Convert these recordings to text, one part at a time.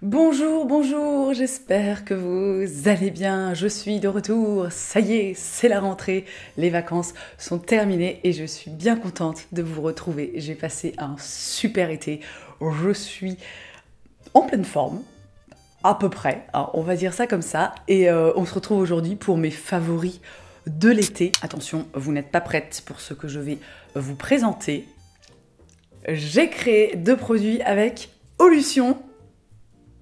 Bonjour, bonjour, j'espère que vous allez bien, je suis de retour, ça y est, c'est la rentrée, les vacances sont terminées et je suis bien contente de vous retrouver. J'ai passé un super été, je suis en pleine forme, à peu près, hein, on va dire ça comme ça, et on se retrouve aujourd'hui pour mes favoris de l'été. Attention, vous n'êtes pas prêtes pour ce que je vais vous présenter. J'ai créé 2 produits avec Ollution.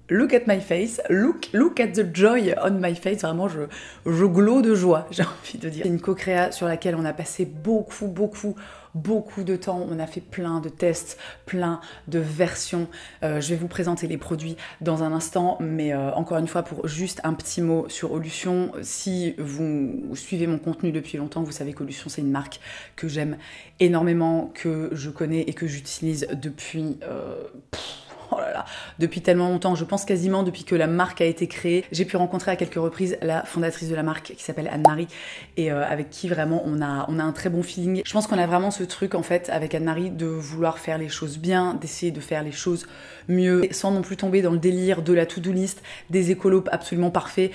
Look at my face, look at the joy on my face, vraiment je glow de joie, j'ai envie de dire. C'est une co-créa sur laquelle on a passé beaucoup de temps, on a fait plein de tests, plein de versions. Je vais vous présenter les produits dans un instant, mais encore une fois pour juste un petit mot sur Ollution, si vous suivez mon contenu depuis longtemps, vous savez qu'Ollution c'est une marque que j'aime énormément, que je connais et que j'utilise depuis... oh là là, depuis tellement longtemps, je pense quasiment depuis que la marque a été créée. J'ai pu rencontrer à quelques reprises la fondatrice de la marque qui s'appelle Anne-Marie et avec qui vraiment on a un très bon feeling. Je pense qu'on a vraiment ce truc en fait avec Anne-Marie de vouloir faire les choses bien, d'essayer de faire les choses mieux, sans non plus tomber dans le délire de la to-do list, des écolos absolument parfaits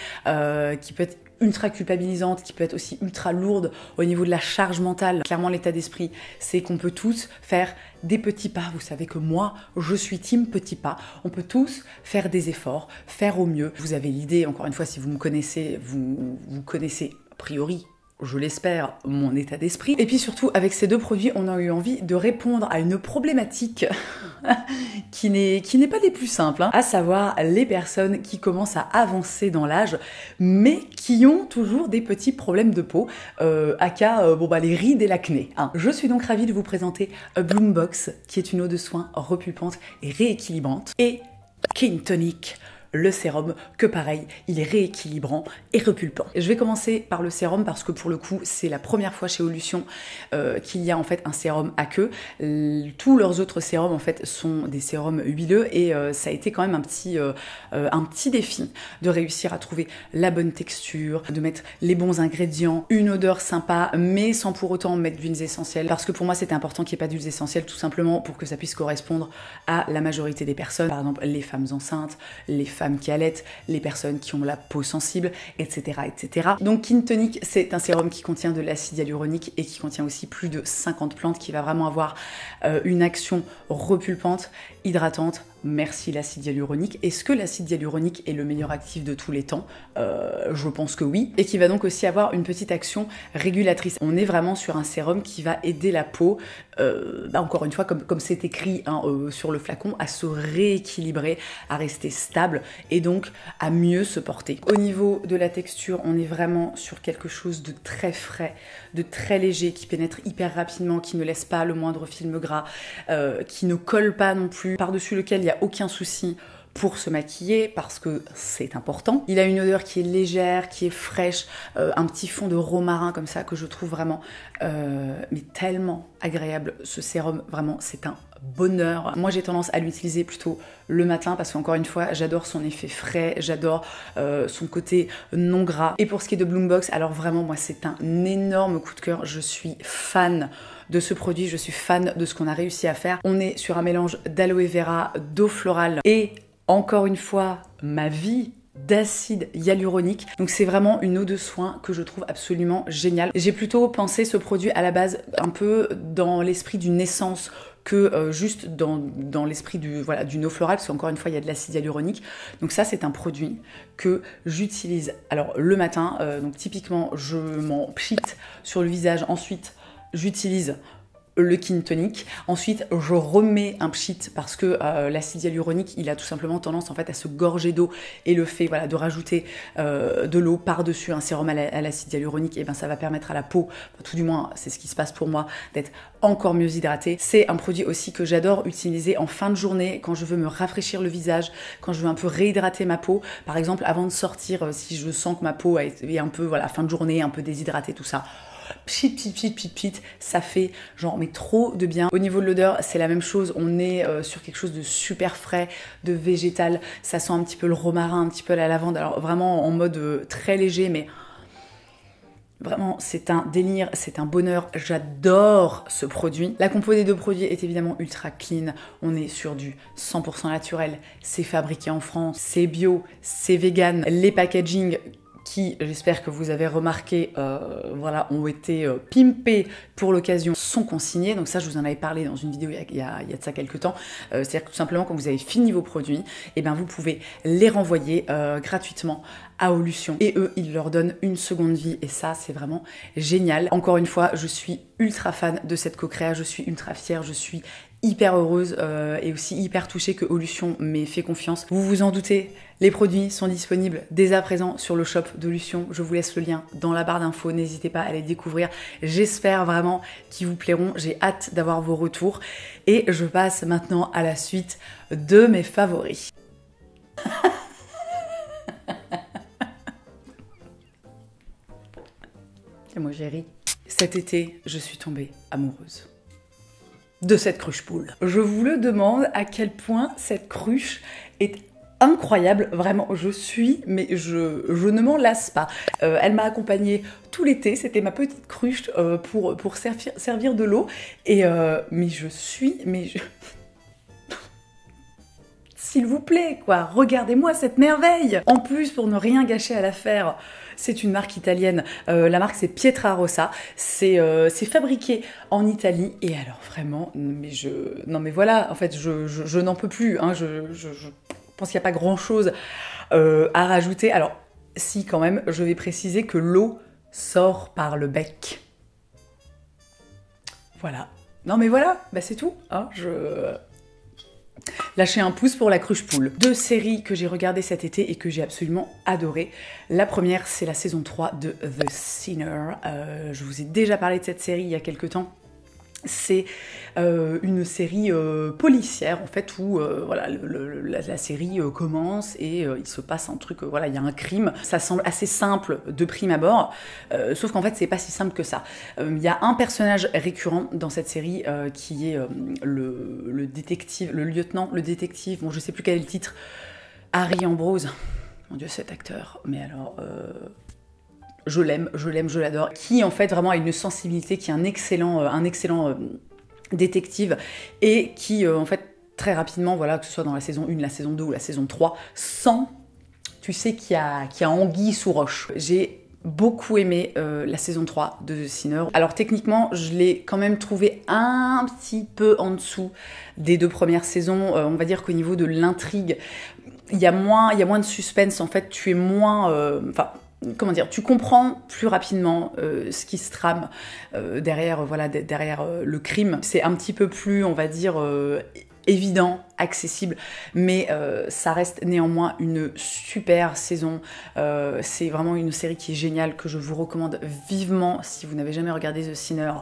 qui peut être ultra culpabilisante, qui peut être aussi ultra lourde au niveau de la charge mentale. Clairement, l'état d'esprit, c'est qu'on peut tous faire des petits pas. Vous savez que moi, je suis team petits pas. On peut tous faire des efforts, faire au mieux. Vous avez l'idée, encore une fois, si vous me connaissez, vous connaissez a priori, je l'espère, mon état d'esprit. Et puis surtout, avec ces 2 produits, on a eu envie de répondre à une problématique qui n'est pas des plus simples, hein, à savoir les personnes qui commencent à avancer dans l'âge, mais qui ont toujours des petits problèmes de peau, aka les rides et l'acné. Hein. Je suis donc ravie de vous présenter Bloom Box, qui est une eau de soin repulpante et rééquilibrante, et King Tonic, le sérum, que pareil, il est rééquilibrant et repulpant. Je vais commencer par le sérum parce que pour le coup, c'est la première fois chez Ollution qu'il y a en fait un sérum à queue. Tous leurs autres sérums en fait sont des sérums huileux et ça a été quand même un petit défi de réussir à trouver la bonne texture, de mettre les bons ingrédients, une odeur sympa, mais sans pour autant mettre d'huiles essentielles. Parce que pour moi, c'était important qu'il n'y ait pas d'huiles essentielles, tout simplement pour que ça puisse correspondre à la majorité des personnes. Par exemple, les femmes enceintes, les femmes qui allaitent, les personnes qui ont la peau sensible, etc. etc. Donc King Tonic, c'est un sérum qui contient de l'acide hyaluronique et qui contient aussi plus de 50 plantes, qui va vraiment avoir une action repulpante, hydratante. Merci l'acide hyaluronique. Est-ce que l'acide hyaluronique est le meilleur actif de tous les temps? Je pense que oui. Et qui va donc aussi avoir une petite action régulatrice. On est vraiment sur un sérum qui va aider la peau, encore une fois, comme c'est écrit hein, sur le flacon, à se rééquilibrer, à rester stable et donc à mieux se porter. Au niveau de la texture, on est vraiment sur quelque chose de très frais, de très léger, qui pénètre hyper rapidement, qui ne laisse pas le moindre film gras, qui ne colle pas non plus, par-dessus lequel il n'y a aucun souci pour se maquiller parce que c'est important. Il a une odeur qui est légère, qui est fraîche, un petit fond de romarin comme ça que je trouve vraiment mais tellement agréable. Ce sérum, vraiment, c'est un bonheur. Moi, j'ai tendance à l'utiliser plutôt le matin parce qu'encore une fois, j'adore son effet frais, j'adore son côté non gras. Et pour ce qui est de Bloom Box, alors vraiment, moi, c'est un énorme coup de cœur. Je suis fan de ce produit, je suis fan de ce qu'on a réussi à faire. On est sur un mélange d'aloe vera, d'eau florale et encore une fois, ma vie d'acide hyaluronique. Donc c'est vraiment une eau de soin que je trouve absolument géniale. J'ai plutôt pensé ce produit à la base un peu dans l'esprit d'une essence que juste dans l'esprit d'une eau florale, parce qu'encore une fois il y a de l'acide hyaluronique. Donc ça c'est un produit que j'utilise alors le matin, donc typiquement je m'en pchite sur le visage, ensuite j'utilise le King Tonic. Ensuite, je remets un pchit parce que l'acide hyaluronique, il a tout simplement tendance en fait à se gorger d'eau et le fait de rajouter de l'eau par-dessus un sérum à l'acide hyaluronique, et ben ça va permettre à la peau, tout du moins c'est ce qui se passe pour moi, d'être encore mieux hydratée. C'est un produit aussi que j'adore utiliser en fin de journée quand je veux me rafraîchir le visage, quand je veux un peu réhydrater ma peau. Par exemple, avant de sortir, si je sens que ma peau est un peu fin de journée, un peu déshydratée, tout ça. Pchit, ça fait genre mais trop de bien. Au niveau de l'odeur, c'est la même chose, on est sur quelque chose de super frais, de végétal, ça sent un petit peu le romarin, un petit peu la lavande, alors vraiment en mode très léger, mais Vraiment, c'est un délire, c'est un bonheur, j'adore ce produit. La compo des deux produits est évidemment ultra clean, on est sur du 100% naturel, c'est fabriqué en France, c'est bio, c'est vegan, les packaging qui, j'espère que vous avez remarqué, voilà, ont été pimpés pour l'occasion, sont consignés. Donc ça, je vous en avais parlé dans une vidéo il y a de ça quelques temps. C'est-à-dire que tout simplement, quand vous avez fini vos produits, et ben vous pouvez les renvoyer gratuitement à Olution. Et eux, ils leur donnent une seconde vie. Et ça, c'est vraiment génial. Encore une fois, je suis ultra fan de cette co-créa. Je suis ultra fière. Je suis hyper heureuse et aussi hyper touchée que Olution m'ait fait confiance. Vous vous en doutez, les produits sont disponibles dès à présent sur le shop d'Olution. Je vous laisse le lien dans la barre d'infos, n'hésitez pas à les découvrir. J'espère vraiment qu'ils vous plairont, j'ai hâte d'avoir vos retours. Et je passe maintenant à la suite de mes favoris. Et moi j'ai ri. Cet été, je suis tombée amoureuse de cette cruche poule. Je vous le demande à quel point cette cruche est incroyable, vraiment, mais je ne m'en lasse pas. Elle m'a accompagnée tout l'été, c'était ma petite cruche pour servir de l'eau, et s'il vous plaît, quoi, regardez-moi cette merveille. En plus, pour ne rien gâcher à l'affaire, c'est une marque italienne. La marque, c'est Pietrarossa. C'est fabriqué en Italie. Et alors, vraiment, non, mais voilà, en fait, je n'en peux plus. Hein, je pense qu'il n'y a pas grand-chose à rajouter. Alors, si, quand même, je vais préciser que l'eau sort par le bec. Voilà. Non, mais voilà, bah, c'est tout. Hein, Lâchez un pouce pour la cruche poule. Deux séries que j'ai regardées cet été et que j'ai absolument adorées. La première, c'est la saison 3 de The Sinner. Je vous ai déjà parlé de cette série il y a quelques temps. C'est une série policière en fait où voilà, la série commence et il se passe un truc, voilà, il y a un crime. Ça semble assez simple de prime abord, sauf qu'en fait c'est pas si simple que ça. Il y a un personnage récurrent dans cette série qui est le détective, le lieutenant, le détective, bon je sais plus quel est le titre, Harry Ambrose. Mon Dieu, cet acteur, mais alors... je l'aime, je l'adore, qui en fait vraiment a une sensibilité, qui est un excellent détective et qui en fait très rapidement, voilà, que ce soit dans la saison 1, la saison 2 ou la saison 3, sent, tu sais, qu'il y a anguille sous roche. J'ai beaucoup aimé la saison 3 de The Sinner. Alors techniquement, je l'ai quand même trouvé un petit peu en dessous des deux premières saisons. On va dire qu'au niveau de l'intrigue, il y a moins de suspense, en fait, tu es moins... comment dire, tu comprends plus rapidement ce qui se trame derrière le crime. C'est un petit peu plus, on va dire, évident, accessible, mais ça reste néanmoins une super saison. C'est vraiment une série qui est géniale, que je vous recommande vivement si vous n'avez jamais regardé The Sinner.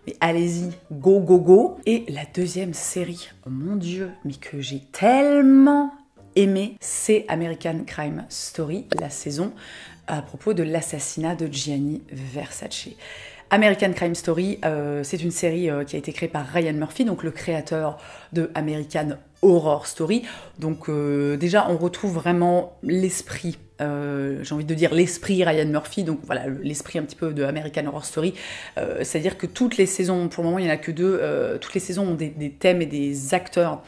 Mais allez-y, go, go, go. Et la deuxième série, mon Dieu, mais que j'ai tellement aimé, c'est American Crime Story, la saison à propos de l'assassinat de Gianni Versace. American Crime Story, c'est une série qui a été créée par Ryan Murphy, donc le créateur de American Horror Story. Donc déjà, on retrouve vraiment l'esprit, j'ai envie de dire l'esprit Ryan Murphy, donc voilà, l'esprit un petit peu de American Horror Story. C'est-à-dire que toutes les saisons, pour le moment il n'y en a que deux, toutes les saisons ont des thèmes et des acteurs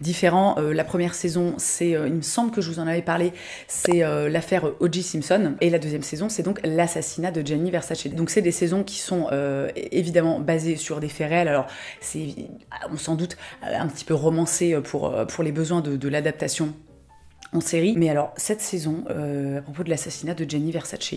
différents. La première saison, c'est, il me semble que je vous en avais parlé, c'est l'affaire O.J. Simpson. Et la deuxième saison, c'est donc l'assassinat de Gianni Versace. Donc c'est des saisons qui sont évidemment basées sur des faits réels. Alors c'est, on s'en doute, un petit peu romancé pour les besoins de l'adaptation en série. Mais alors, cette saison, à propos de l'assassinat de Gianni Versace,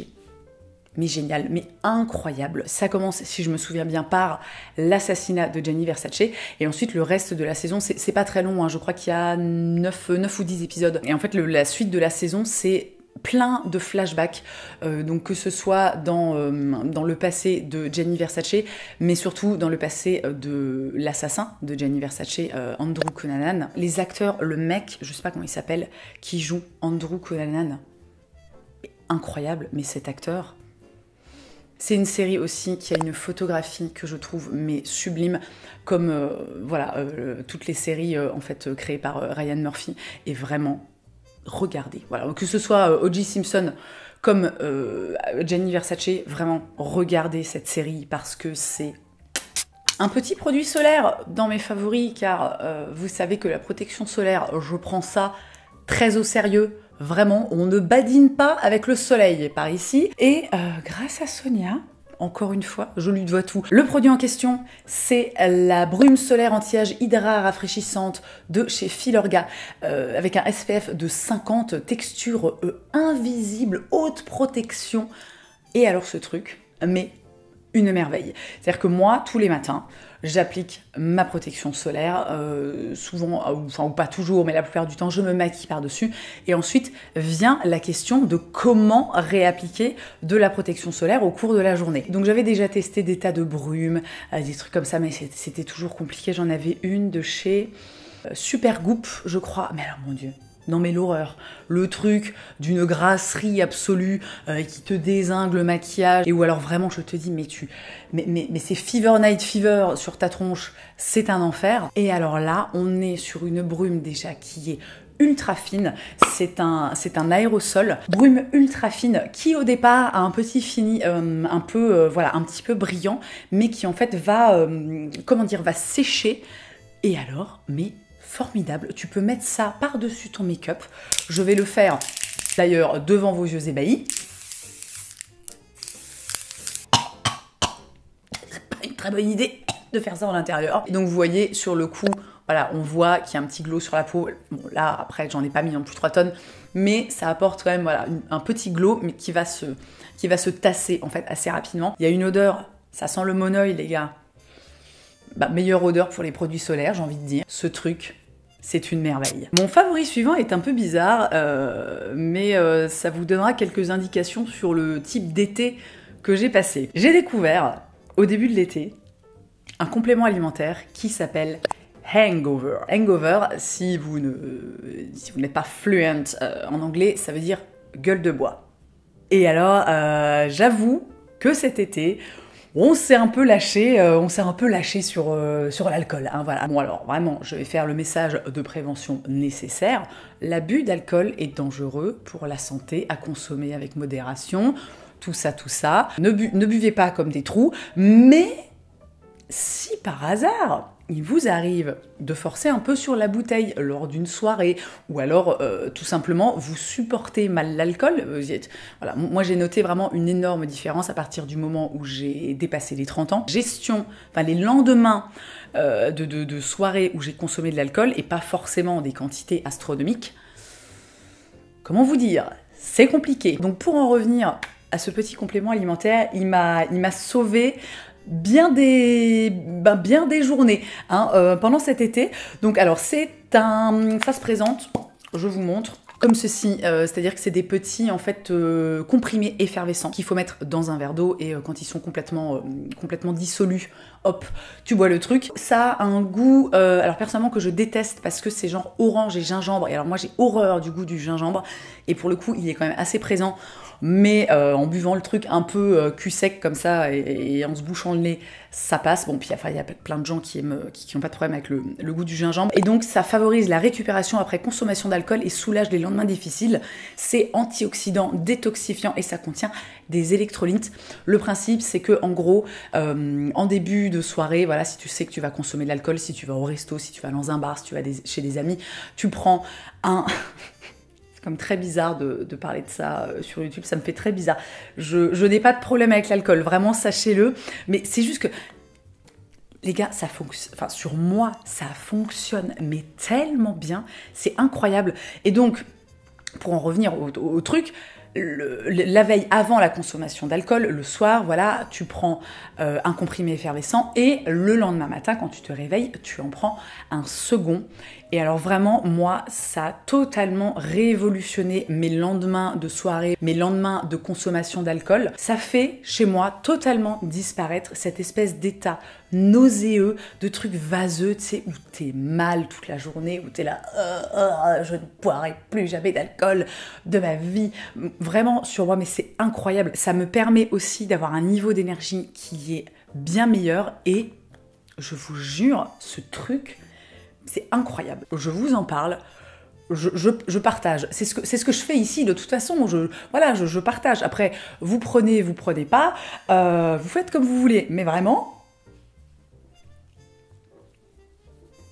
mais génial, mais incroyable. Ça commence, si je me souviens bien, par l'assassinat de Gianni Versace, et ensuite le reste de la saison, c'est pas très long, hein, je crois qu'il y a 9 ou 10 épisodes. Et en fait, la suite de la saison, c'est plein de flashbacks, donc que ce soit dans le passé de Gianni Versace, mais surtout dans le passé de l'assassin de Gianni Versace, Andrew Cunanan. Les acteurs, le mec, je sais pas comment il s'appelle, qui joue Andrew Cunanan, incroyable, mais cet acteur... C'est une série aussi qui a une photographie que je trouve mais sublime, comme voilà, toutes les séries en fait créées par Ryan Murphy, et vraiment regardez. Voilà, que ce soit O.J. Simpson comme Gianni Versace, vraiment, regardez cette série parce que c'est un petit produit solaire dans mes favoris, car vous savez que la protection solaire, je prends ça très au sérieux. Vraiment, on ne badine pas avec le soleil par ici. Et grâce à Sonia, encore une fois, je lui dois tout. Le produit en question, c'est la brume solaire anti-âge hydra rafraîchissante de chez Filorga, avec un SPF de 50, texture invisible, haute protection. Et alors ce truc, mais une merveille. C'est-à-dire que moi, tous les matins, j'applique ma protection solaire, souvent, enfin ou pas toujours, mais la plupart du temps, je me maquille par-dessus. Et ensuite vient la question de comment réappliquer de la protection solaire au cours de la journée. Donc j'avais déjà testé des tas de brumes, des trucs comme ça, mais c'était toujours compliqué. J'en avais une de chez Supergoop, je crois. Mais alors, mon Dieu, non mais l'horreur, le truc d'une grasserie absolue qui te dézingue le maquillage, et où alors vraiment je te dis mais c'est Fever Night Fever sur ta tronche, c'est un enfer. Et alors là on est sur une brume déjà qui est ultra fine, c'est un aérosol, brume ultra fine qui au départ a un petit fini un peu voilà, un petit peu brillant, mais qui en fait va comment dire, va sécher. Et alors mais formidable, tu peux mettre ça par-dessus ton make-up. Je vais le faire d'ailleurs devant vos yeux ébahis. C'est pas une très bonne idée de faire ça en intérieur. Et donc vous voyez sur le coup, voilà, on voit qu'il y a un petit glow sur la peau. Bon là après j'en ai pas mis non plus 3 tonnes, mais ça apporte quand même voilà, un petit glow, mais qui va se tasser en fait assez rapidement. Il y a une odeur, ça sent le monoeil les gars. Bah, meilleure odeur pour les produits solaires, j'ai envie de dire. Ce truc, c'est une merveille. Mon favori suivant est un peu bizarre, mais ça vous donnera quelques indications sur le type d'été que j'ai passé. J'ai découvert, au début de l'été, un complément alimentaire qui s'appelle Hangover. Hangover, si vous n'êtes pas fluent en anglais, ça veut dire gueule de bois. Et alors, j'avoue que cet été, on s'est un peu lâché sur l'alcool. Hein, voilà. Bon alors vraiment, je vais faire le message de prévention nécessaire. L'abus d'alcool est dangereux pour la santé, à consommer avec modération. Tout ça. Ne buvez pas comme des trous, mais si par hasard il vous arrive de forcer un peu sur la bouteille lors d'une soirée, ou alors tout simplement vous supportez mal l'alcool, voilà, moi j'ai noté vraiment une énorme différence à partir du moment où j'ai dépassé les 30 ans. Les lendemains de soirées où j'ai consommé de l'alcool, et pas forcément des quantités astronomiques, comment vous dire, c'est compliqué. Donc pour en revenir à ce petit complément alimentaire, il m'a sauvé bien des journées hein, pendant cet été. Donc alors ça se présente, je vous montre comme ceci, c'est-à-dire que c'est des petits en fait comprimés effervescents qu'il faut mettre dans un verre d'eau, et quand ils sont complètement dissolus, hop, tu bois le truc. Ça a un goût, alors personnellement que je déteste parce que c'est genre orange et gingembre, et alors moi j'ai horreur du goût du gingembre, et pour le coup il est quand même assez présent. Mais en buvant le truc un peu cul sec comme ça et en se bouchant le nez, ça passe. Bon, puis il y a plein de gens qui n'ont pas de problème avec le goût du gingembre. Et donc ça favorise la récupération après consommation d'alcool et soulage les lendemains difficiles. C'est antioxydant, détoxifiant, et ça contient des électrolytes. Le principe, c'est que en gros, en début de soirée, voilà, si tu sais que tu vas consommer de l'alcool, si tu vas au resto, si tu vas dans un bar, si tu vas chez des amis, tu prends un... comme très bizarre de parler de ça sur YouTube, ça me fait très bizarre. Je n'ai pas de problème avec l'alcool, vraiment, sachez-le. Mais c'est juste que, les gars, ça fonctionne. Enfin, sur moi, ça fonctionne, mais tellement bien. C'est incroyable. Et donc, pour en revenir au truc, la veille avant la consommation d'alcool, le soir, voilà, tu prends un comprimé effervescent, et le lendemain matin, quand tu te réveilles, tu en prends un second. Et alors vraiment, moi, ça a totalement révolutionné mes lendemains de soirée, mes lendemains de consommation d'alcool. Ça fait chez moi totalement disparaître cette espèce d'état nauséeux, de trucs vaseux, tu sais, où t'es mal toute la journée, où t'es là, je ne boirai plus jamais d'alcool de ma vie. Vraiment, sur moi, mais c'est incroyable. Ça me permet aussi d'avoir un niveau d'énergie qui est bien meilleur, et je vous jure, ce truc, c'est incroyable. Je vous en parle, je partage. C'est ce que je fais ici, de toute façon. Je partage. Après, vous prenez pas. Vous faites comme vous voulez. Mais vraiment...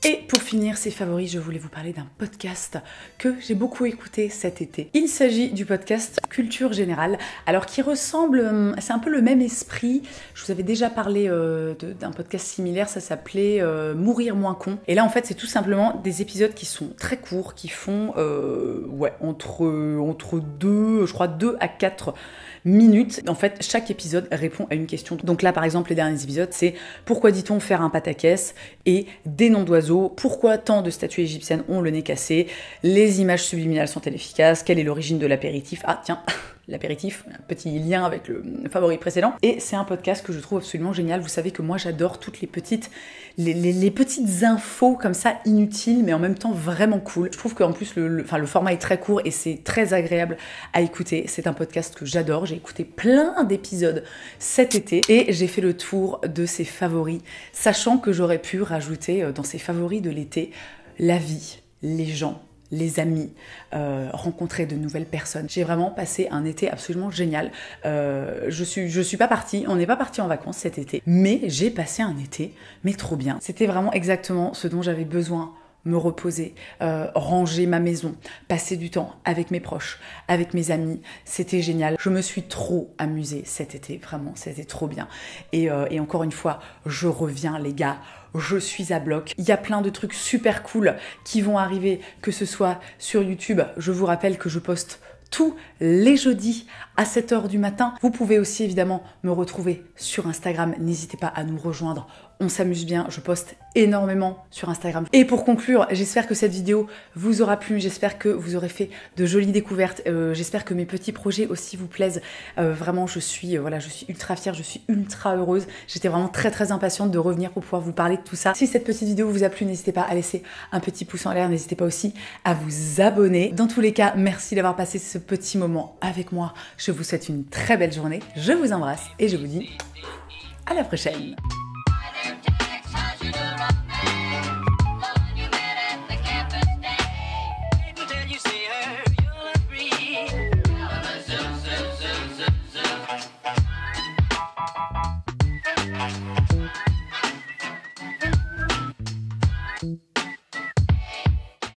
Et pour finir ces favoris, je voulais vous parler d'un podcast que j'ai beaucoup écouté cet été. Il s'agit du podcast Culture Générale, alors qui ressemble, c'est un peu le même esprit. Je vous avais déjà parlé d'un podcast similaire, ça s'appelait Mourir moins con. Et là en fait c'est tout simplement des épisodes qui sont très courts, qui font entre 2 à 4 minutes. En fait, chaque épisode répond à une question. Donc là, par exemple, les derniers épisodes, c'est pourquoi dit-on faire un pataquès et des noms d'oiseaux, pourquoi tant de statues égyptiennes ont le nez cassé, les images subliminales sont-elles efficaces, quelle est l'origine de l'apéritif. Ah tiens, l'apéritif, un petit lien avec le favori précédent. Et c'est un podcast que je trouve absolument génial. Vous savez que moi j'adore toutes les petites infos comme ça inutiles mais en même temps vraiment cool. Je trouve qu'en plus le format est très court et c'est très agréable à écouter. C'est un podcast que j'adore. J'ai écouté plein d'épisodes cet été et j'ai fait le tour de ses favoris, sachant que j'aurais pu rajouter dans ses favoris de l'été la vie, les gens, les amis, rencontrer de nouvelles personnes. J'ai vraiment passé un été absolument génial. Je suis pas partie, on n'est pas parti en vacances cet été, mais j'ai passé un été, mais trop bien. C'était vraiment exactement ce dont j'avais besoin. Me reposer, ranger ma maison, passer du temps avec mes proches, avec mes amis, c'était génial. Je me suis trop amusée cet été, vraiment, c'était trop bien. Et encore une fois, je reviens les gars, je suis à bloc. Il y a plein de trucs super cool qui vont arriver, que ce soit sur YouTube. Je vous rappelle que je poste tous les jeudis à 7h du matin. Vous pouvez aussi évidemment me retrouver sur Instagram. N'hésitez pas à nous rejoindre. On s'amuse bien. Je poste énormément sur Instagram. Et pour conclure, j'espère que cette vidéo vous aura plu. J'espère que vous aurez fait de jolies découvertes. J'espère que mes petits projets aussi vous plaisent. Vraiment, je suis ultra fière. Je suis ultra heureuse. J'étais vraiment très très impatiente de revenir pour pouvoir vous parler de tout ça. Si cette petite vidéo vous a plu, n'hésitez pas à laisser un petit pouce en l'air. N'hésitez pas aussi à vous abonner. Dans tous les cas, merci d'avoir passé ce petit moment avec moi. Je vous souhaite une très belle journée. Je vous embrasse et je vous dis à la prochaine.